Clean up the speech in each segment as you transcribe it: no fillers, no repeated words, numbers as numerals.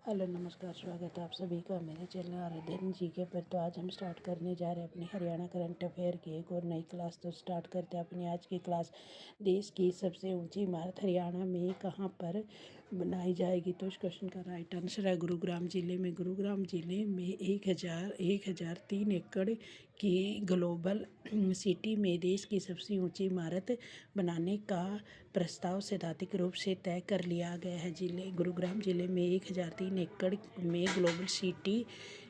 Hello नमस्कार, स्वागत है आप सभी का मेरे चैनल आराधन जी के पर। तो आज हम स्टार्ट करने जा रहे हैं अपनी हरियाणा करंट अफेयर की एक और नई क्लास। तो स्टार्ट करते हैं अपनी आज की क्लास। देश की सबसे ऊंची इमारत हरियाणा में कहाँ पर बनाई जाएगी? तो इस क्वेश्चन का राइट आंसर है गुरुग्राम जिले में। गुरुग्राम जिले में 1003 एकड़ की ग्लोबल सिटी में देश की सबसे ऊंची इमारत बनाने का प्रस्ताव सैद्धांतिक रूप से तय कर लिया गया है। गुरुग्राम जिले में 1003 एकड़ में ग्लोबल सिटी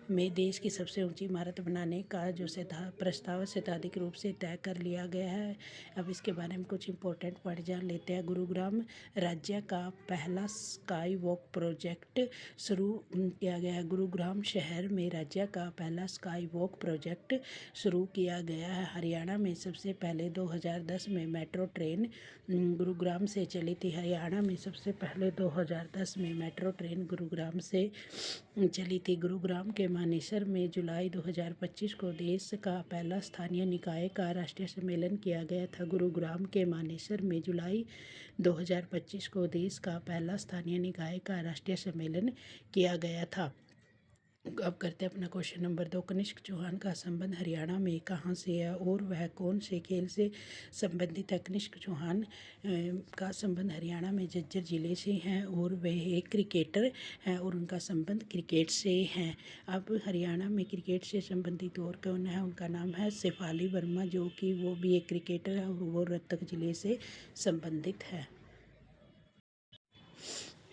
में देश की सबसे ऊंची इमारत बनाने का जो प्रस्ताव सैद्धांतिक रूप से तय कर लिया गया है। अब इसके बारे में कुछ इंपॉर्टेंट पॉइंट जान लेते हैं। गुरुग्राम राज्य का पहला स्काई वॉक प्रोजेक्ट शुरू किया गया है। गुरुग्राम शहर में राज्य का पहला स्काई वॉक प्रोजेक्ट शुरू किया गया है। हरियाणा में सबसे पहले 2010 में मेट्रो ट्रेन गुरुग्राम से चली थी। हरियाणा में सबसे पहले 2010 में मेट्रो ट्रेन गुरुग्राम से चली थी। गुरुग्राम के मानेसर में जुलाई 2025 को देश का पहला स्थानीय निकाय का राष्ट्रीय सम्मेलन किया गया था। गुरुग्राम के मानेसर में जुलाई 2025 को देश का पहला स्थानीय निकाय का राष्ट्रीय सम्मेलन किया गया था। अब करते हैं अपना क्वेश्चन नंबर 2। कनिष्क चौहान का संबंध हरियाणा में कहाँ से है और वह कौन से खेल से संबंधित है? कनिष्क चौहान का संबंध हरियाणा में झज्जर जिले से हैं और वह एक क्रिकेटर हैं और उनका संबंध क्रिकेट से है। अब हरियाणा में क्रिकेट से संबंधित और कौन है? उनका नाम है शेफाली वर्मा, जो कि वो भी एक क्रिकेटर है और वो रोहतक जिले से संबंधित है।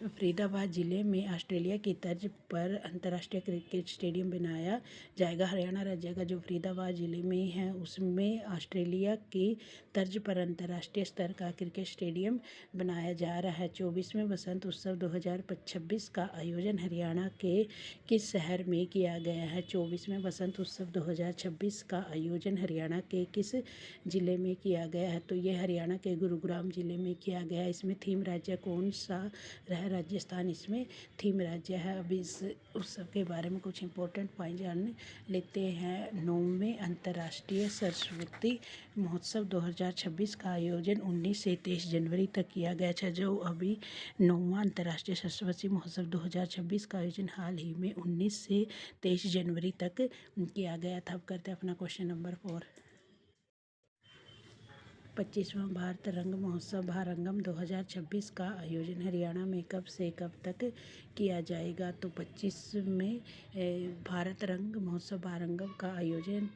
फरीदाबाद जिले में ऑस्ट्रेलिया की तर्ज पर अंतर्राष्ट्रीय क्रिकेट स्टेडियम बनाया जाएगा। हरियाणा राज्य का जो फरीदाबाद जिले में है उसमें ऑस्ट्रेलिया की तर्ज पर अंतर्राष्ट्रीय स्तर का क्रिकेट स्टेडियम बनाया जा रहा है। 24वें बसंत उत्सव 2026 का आयोजन हरियाणा के किस शहर में किया गया है? 24वें बसंत उत्सव 2026 का आयोजन हरियाणा के किस जिले में किया गया है? तो ये हरियाणा के गुरुग्राम जिले में किया गया है। इसमें थीम राज्य कौन सा रहा? राजस्थान इसमें थीम राज्य है। अब इस उत्सव के बारे में कुछ इंपॉर्टेंट पॉइंट जान लेते हैं। 9वें अंतर्राष्ट्रीय सरस्वती महोत्सव 2026 का आयोजन 19 से 23 जनवरी तक किया गया था। जो अभी 9वां अंतर्राष्ट्रीय सरस्वती महोत्सव 2026 का आयोजन हाल ही में 19 से 23 जनवरी तक किया गया था। अब करते हैं अपना क्वेश्चन नंबर 4। 25वां भारत रंग महोत्सव भारंगम 2026 का आयोजन हरियाणा में कब से कब तक किया जाएगा? तो 25 में भारत रंग महोत्सव भारंगम का आयोजन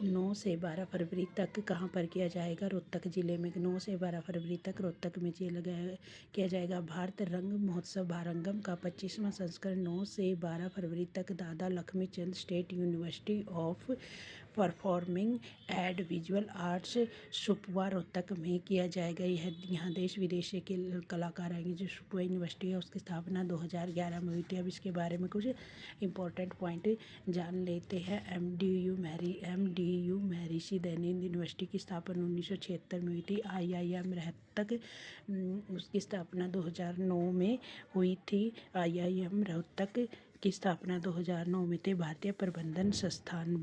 9 से 12 फरवरी तक कहाँ पर किया जाएगा? रोहतक जिले में। 9 से 12 फरवरी तक रोहतक में किया जाएगा। भारत रंग महोत्सव भारंगम का 25वां संस्करण 9 से 12 फरवरी तक Dada Lakshmi Chand state university of performing and visual arts SUPVA Rohtak में किया जाएगा। यहाँ देश विदेश के कलाकार आएंगे। जो सुपवा यूनिवर्सिटी है उसकी स्थापना 2011 में हुई थी। अब इसके बारे में कुछ इंपॉर्टेंट पॉइंट जान लेते हैं। MDU महर्षि दयानंद यूनिवर्सिटी की स्थापना 1976 में हुई थी। IIM रोहतक उसकी स्थापना 2009 में हुई थी। IIM रोहतक की स्थापना 2009 में थी। भारतीय प्रबंधन संस्थान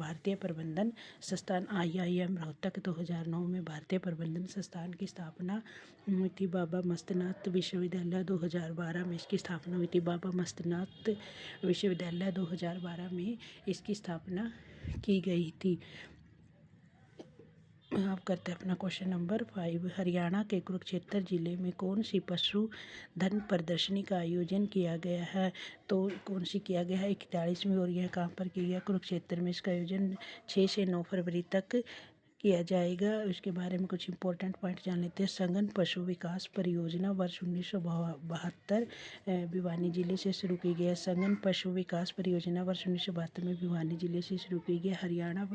IIM रोहतक 2009 में भारतीय प्रबंधन संस्थान की स्थापना हुई थी। बाबा मस्तनाथ विश्वविद्यालय 2012 में इसकी स्थापना हुई थी। बाबा मस्तनाथ विश्वविद्यालय 2012 में इसकी स्थापना की गई थी। अब करते हैं अपना क्वेश्चन नंबर 5। हरियाणा के कुरुक्षेत्र जिले में कौन सी पशुधन प्रदर्शनी का आयोजन किया गया है? तो कौन सी किया गया है? 41वीं। और यह कहाँ पर किया गया? कुरुक्षेत्र में। इसका आयोजन 6 से 9 फरवरी तक किया जाएगा। इसके बारे में कुछ इंपॉर्टेंट पॉइंट जान लेते हैं। सघन पशु विकास परियोजना वर्ष 1972 भिवानी जिले से शुरू की गई है। सघन पशु विकास परियोजना वर्ष 1972 में भिवानी जिले से शुरू की गई। हरियाणा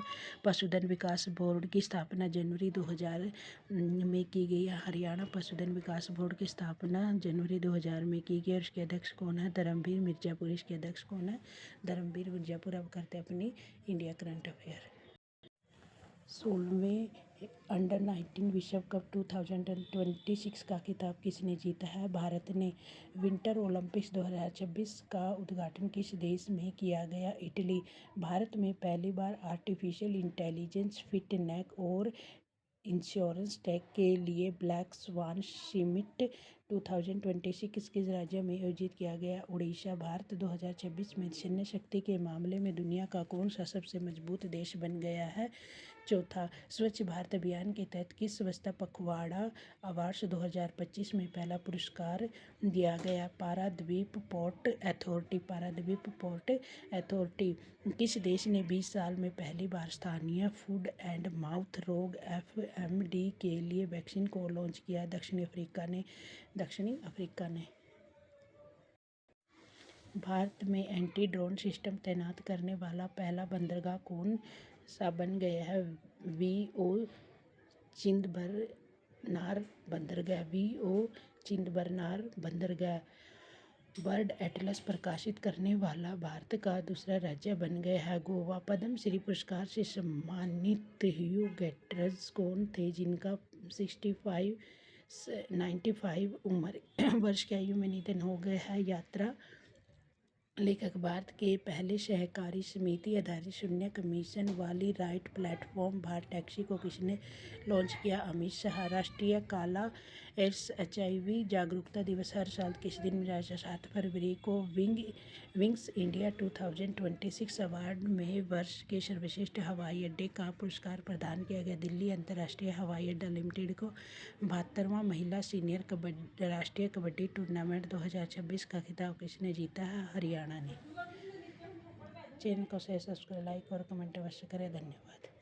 पशुधन विकास बोर्ड की स्थापना जनवरी 2000 में की गई है। हरियाणा पशुधन विकास बोर्ड की स्थापना जनवरी 2000 में की गई। और इसके अध्यक्ष कौन है? धर्मवीर मिर्जापुर। इसके अध्यक्ष कौन है? धर्मवीर मिर्जापुर। अब करते हैं अपनी इंडिया करंट अफेयर। 16वें अंडर-19 विश्व कप 2026 का खिताब किसने जीता है? भारत ने। विंटर ओलंपिक्स 2026 का उद्घाटन किस देश में किया गया? इटली। भारत में पहली बार आर्टिफिशियल इंटेलिजेंस फिटनेस और इंश्योरेंस टेक के लिए ब्लैक स्वान समिट 2026 किस राज्य में आयोजित किया गया? उड़ीसा। भारत 2026 में सैन्य शक्ति के मामले में दुनिया का कौन सा सबसे मजबूत देश बन गया है? चौथा, स्वच्छ भारत अभियान के तहत किस स्वच्छता पखवाड़ा अवार्ड्स 2025 में पहला पुरस्कार दिया गया? Paradip port authority. Paradip port authority. किस देश ने 20 साल में पहली बार स्थानीय फूड एंड माउथ रोग FMD के लिए वैक्सीन को लॉन्च किया? दक्षिणी अफ्रीका ने। भारत में एंटी ड्रोन सिस्टम तैनात करने वाला पहला बंदरगाह कौन सा बन गया है? VO चिदंबरनार बंदरगाह। VO चिदंबरनार बंदरगाह। बर्ड एटलस प्रकाशित करने वाला भारत का दूसरा राज्य बन गया है गोवा। पद्म श्री पुरस्कार से सम्मानित ह्यू गैटर्स कौन थे जिनका 95 वर्ष की आयु में निधन हो गया है? यात्रा लेखक। भारत के पहले सहकारी समिति आधारित शून्य कमीशन वाली राइट प्लेटफॉर्म भारत टैक्सी को किसने लॉन्च किया? अमित शाह। राष्ट्रीय काला एड्स HIV जागरूकता दिवस हर साल किस दिन मनाया जाता है? 7 फरवरी को। विंग्स इंडिया 2026 अवार्ड में वर्ष के सर्वश्रेष्ठ हवाई अड्डे का पुरस्कार प्रदान किया गया। दिल्ली अंतर्राष्ट्रीय हवाई अड्डा लिमिटेड को 72वां महिला सीनियर राष्ट्रीय कबड्डी टूर्नामेंट 2026 का खिताब किसने जीता है? हरियाणा ने। चैनल को सब्सक्राइब, लाइक और कमेंट अवश्य करें। धन्यवाद।